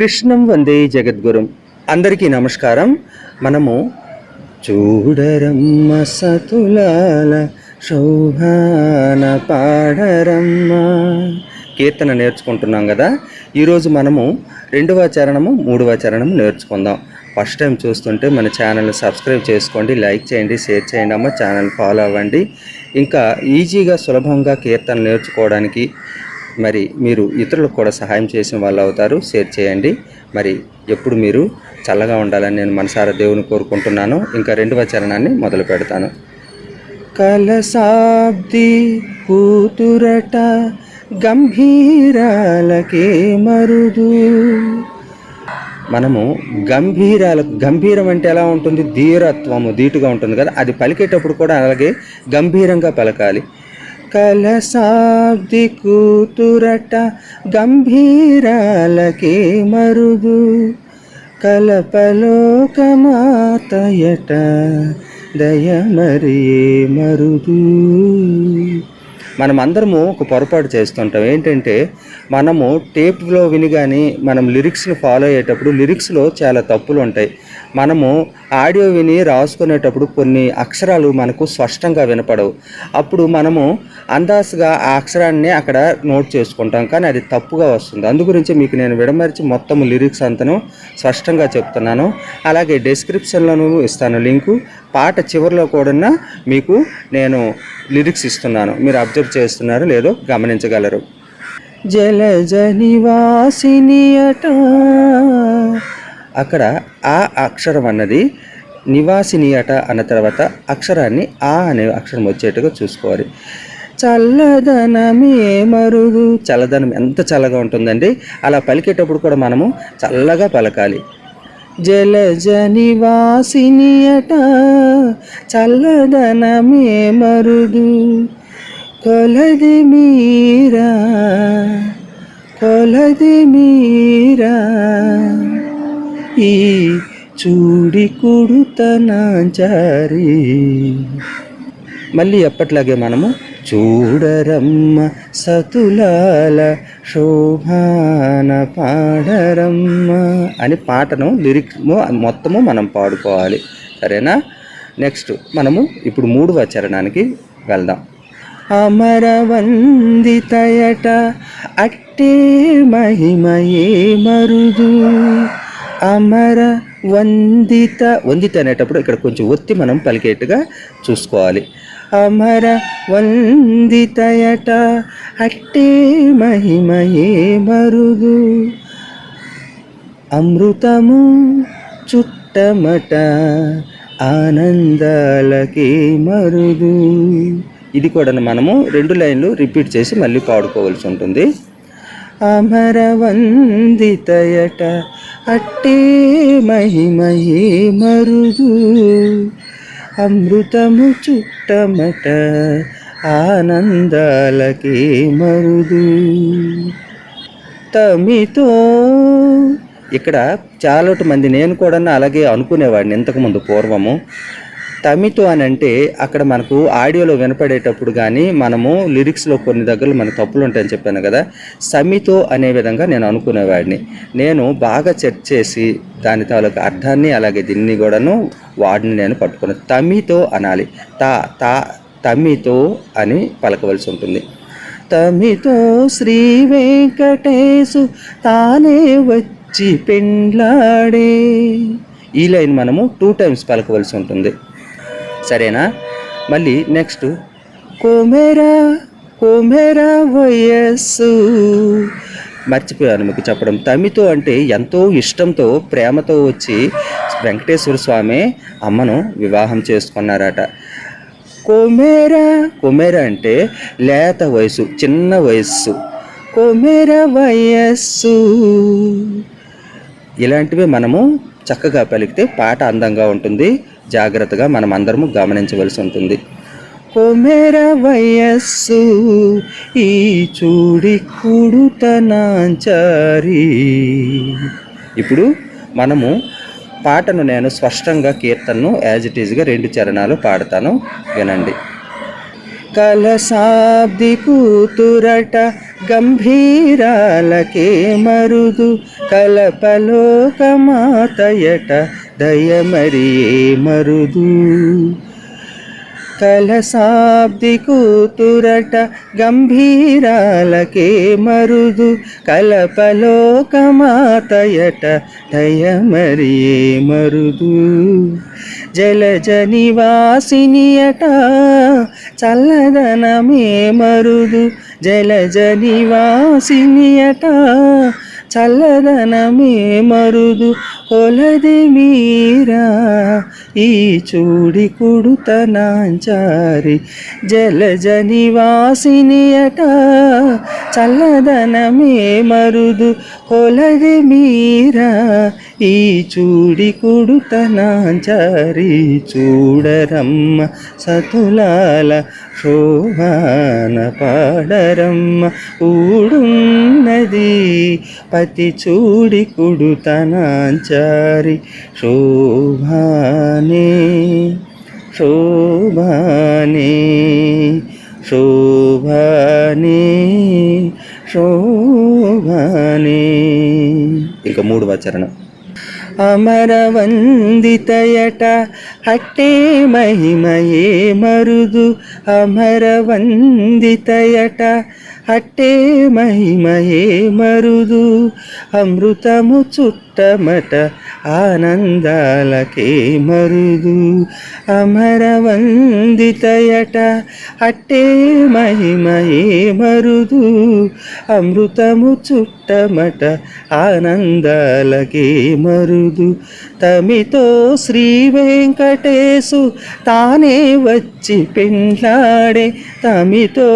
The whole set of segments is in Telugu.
కృష్ణం వందే జగద్గురుం. అందరికీ నమస్కారం. మనము చూడరమ్మ సతులాల శోభాన పాడరమ్మ కీర్తన నేర్చుకుంటున్నాం కదా. ఈరోజు మనము 2వ చరణము 3వ చరణము నేర్చుకుందాం. ఫస్ట్ టైం చూస్తుంటే మన ఛానల్ సబ్స్క్రైబ్ చేసుకోండి, లైక్ చేయండి, షేర్ చేయండి అమ్మ. ఛానల్ ఫాలో అవ్వండి. ఇంకా ఈజీగా సులభంగా కీర్తన నేర్చుకోవడానికి మరి మీరు ఇతరులకు కూడా సహాయం చేసిన వాళ్ళు అవుతారు. షేర్ చేయండి. మరి ఎప్పుడు మీరు చల్లగా ఉండాలని నేను మనసారా దేవుని కోరుకుంటున్నాను. ఇంకా 2వ చరణాన్ని మొదలు పెడతాను. కలసాబ్ది కూతురట గంభీరాలకే మరుదు. మనము గంభీరం అంటే ఎలా ఉంటుంది? ధీరత్వము, ధీటుగా ఉంటుంది కదా. అది పలికేటప్పుడు కూడా అలాగే గంభీరంగా పలకాలి. కలసాబ్ది కూతురట గంభీరాలకే మరుదు, కలపలోకమాతయట దయమరియే మరుదు. మనం అందరము ఒక పొరపాటు చేస్తుంటాం. ఏంటంటే మనము టేప్లో విని కానీ మనం లిరిక్స్ని ఫాలో అయ్యేటప్పుడు లిరిక్స్లో చాలా తప్పులు ఉంటాయి. మనము ఆడియో విని రాసుకునేటప్పుడు కొన్ని అక్షరాలు మనకు స్పష్టంగా వినపడవు. అప్పుడు మనము అందాజుగా ఆ అక్షరాన్ని అక్కడ నోట్ చేసుకుంటాం, కానీ అది తప్పుగా వస్తుంది. అందుగురించి మీకు నేను విడమర్చి మొత్తం లిరిక్స్ అంతను స్పష్టంగా చెప్తున్నాను. అలాగే డిస్క్రిప్షన్లోనూ ఇస్తాను లింకు. పాట చివరిలో కూడా మీకు నేను లిరిక్స్ ఇస్తున్నాను. మీరు అబ్జర్వ్ చేస్తున్నారు లేదో గమనించగలరు. జలజ నివాసిని అట, అక్కడ ఆ అక్షరం అన్నది నివాసిని అట అన్న తర్వాత అక్షరాన్ని ఆ అనే అక్షరం వచ్చేట్టుగా చూసుకోవాలి. చల్లదనమే మరుదు. చల్లదనం ఎంత చల్లగా ఉంటుందండి. అలా పలికేటప్పుడు కూడా మనము చల్లగా పలకాలి. జలజ నివాసిని అట చల్లదనమే మరుదు, కొలది మీరా ఈ చూడి కుడుతనాచారి. మళ్ళీ ఎప్పట్లాగే మనము చూడరమ్మ సతులాల శోభాన పాడరమ్మ అని పాటను లిరిక్ మొత్తము మనం పాడుకోవాలి. సరేనా? నెక్స్ట్ మనము ఇప్పుడు 3వ చరణానికి వెళ్దాం. అమరవందితయట అట్టే మహిమయే మరుదు. అమర వందిత అనేటప్పుడు ఇక్కడ కొంచెం ఒత్తి మనం పలికేట్టుగా చూసుకోవాలి. అమర వందితయట అట్టే మహిమయే మరుదు, అమృతము చుట్టమట ఆనందాలకే మరుదు. ఇది కూడా మనము 2 లైన్లు రిపీట్ చేసి మళ్ళీ పాడుకోవాల్సి ఉంటుంది. అమరవందితయట అట్టే మహిమయే మరుదు, అమృతము చుట్టమట ఆనందాలకే మరుదు. తమితో ఇక్కడ చాలా మంది, నేను కూడా అలాగే అనుకునేవాడిని ఇంతకుముందు పూర్వము. తమితో అని అంటే అక్కడ మనకు ఆడియోలో వినపడేటప్పుడు కానీ మనము లిరిక్స్లో కొన్ని దగ్గరలు మనకు తప్పులు ఉంటాయని చెప్పాను కదా. సమితో అనే విధంగా నేను అనుకునేవాడిని. నేను బాగా సెర్చ్ చేసి దాని తాలూకు అర్థాన్ని అలాగే దీన్ని కూడాను వాడిని నేను పట్టుకున్నాను. తమితో అనాలి. తమితో అని పలకవలసి ఉంటుంది. తమితో శ్రీ వెంకటేశు తానే వచ్చి పెండ్లాడే. ఈ లైన్ మనము 2 టైమ్స్ పలకవలసి ఉంటుంది. సరేనా? మళ్ళీ నెక్స్ట్ కోమెరా వయస్సు. మర్చిపోయాను మీకు చెప్పడం. తమితో అంటే ఎంతో ఇష్టంతో ప్రేమతో వచ్చి వెంకటేశ్వర స్వామి అమ్మను వివాహం చేసుకున్నారట. కొమెరా అంటే లేత వయసు, చిన్న వయస్సు. కొమెరా వయస్సు ఇలాంటివి మనము చక్కగా పలికితే పాట అందంగా ఉంటుంది. జాగ్రత్తగా మనం అందరము గమనించవలసి ఉంటుంది. కొమెరా వయస్సు ఈ చూడి కుడుతనాచారి. ఇప్పుడు మనము పాటను నేను స్పష్టంగా కీర్తనను యాజ్ ఇట్ ఈజ్గా 2 చరణాలు పాడతాను, వినండి. కలసాబ్ది కూతురట గంభీరాలకే మరుదు కలపలోకమాతయట దయమరియే మరుదు కలసాబ్ది కూతురట గంభీరాలకే మరుదు కలపలోకమాతయట దయమరియే మరుదు జలజ నివాసినియట చల్లదనమే మరుదు జలజ నివాసినియట చల్లదనమే మరుదు కొలది మీరా ఈ చూడి కుడుతనాంచారి జలజ నివాసినియట చల్లదనమే మరుదు కొలది మీరా ఈ చూడి కుడుతనాంచారి చూడరమ్మ సతులాల శోభాన పాడరమ్మ ఊడున్నది పతి చూడి కుడుతనాంచారి శోభానే శోభానే శోభానే శోభానే. ఇంకా 3వ చరణం. అమరవందితయట హట్టే మహిమయే మరుదు అమరవందితయట హట్టే మహిమయే మరుదు అమృతము చుట్టమట ఆనందాలకే మరుదు అమరవందితయట హట్టే మహిమయే మరుదు అమృతము చుట్టమట ఆనందాలకే మరుదు తమితో శ్రీ వెంకటేశు తానే వచ్చి పెండ్లాడే తమితో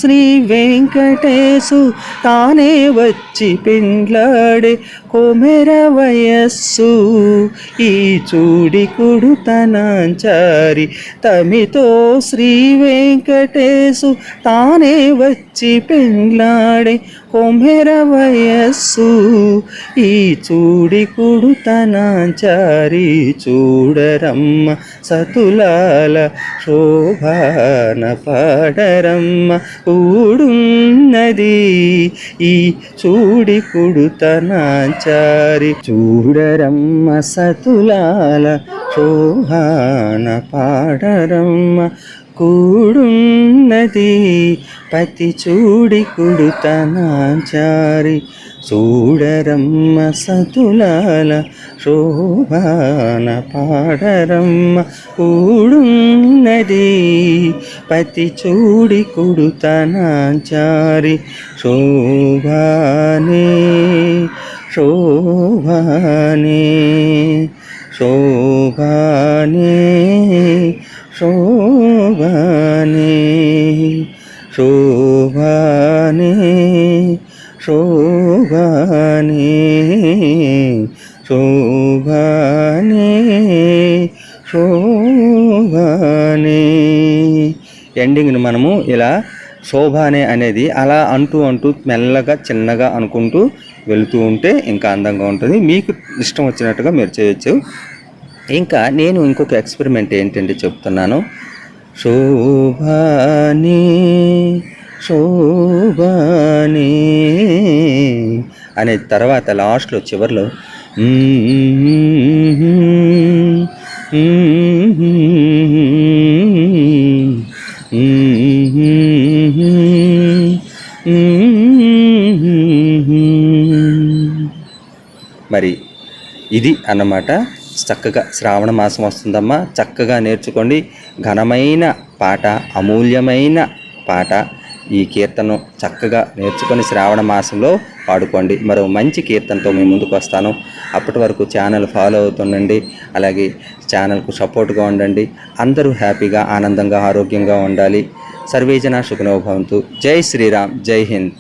శ్రీ వెంకటేశు తానే వచ్చి పెండ్లాడే కొమెర వయస్సు ఈ చూడి కుడుతనాంచారి తమితో శ్రీ వెంకటేశు తానే వచ్చి పెండ్లాడే కొమెర వయస్సు ఈ చూడి కుడుతనాంచారి చూడరమ్మ సతులాల శోభాన పాడరమ్మ ఊడున్నది ఈ చూడి కుడుతనాంచారి చూడరమ్మ సతులాల శోభాన పాడరమ్మ కూడున్నది పతి చూడి కుడుతనాంచారి చూడరమ్మ సతులాల శోభాన పాడరమ్మ కూడున్నది పతి చూడి కుడుతనాంచారి శోభానే శోభానే శోభానే శోభానే శోభానే శోభానే శోభానే శోభానే. ఎండింగ్ని మనము ఇలా శోభానే అనేది అలా అంటూ మెల్లగా చిన్నగా అనుకుంటూ వెళుతూ ఉంటే ఇంకా అందంగా ఉంటుంది. మీకు ఇష్టం వచ్చినట్టుగా మీరు చేయొచ్చు. ఇంకా నేను ఇంకొక ఎక్స్పెరిమెంట్ ఏంటంటే చెప్తున్నాను. శోభానే శోభానే అనే తర్వాత లాస్ట్లో చివర్లో మరి ఇది అన్నమాట. చక్కగా శ్రావణ మాసం వస్తుందమ్మా, చక్కగా నేర్చుకోండి. ఘనమైన పాట, అమూల్యమైన పాట. ఈ కీర్తన చక్కగా నేర్చుకొని శ్రావణ మాసంలో పాడుకోండి. మరో మంచి కీర్తనతో మీ ముందుకు వస్తాను. అప్పటి వరకు ఛానల్ ఫాలో అవుతుండండి, అలాగే ఛానల్కు సపోర్ట్గా ఉండండి. అందరూ హ్యాపీగా, ఆనందంగా, ఆరోగ్యంగా ఉండాలి. సర్వేజన సుఖినో భవంతు. జై శ్రీరామ్, జై హింద్.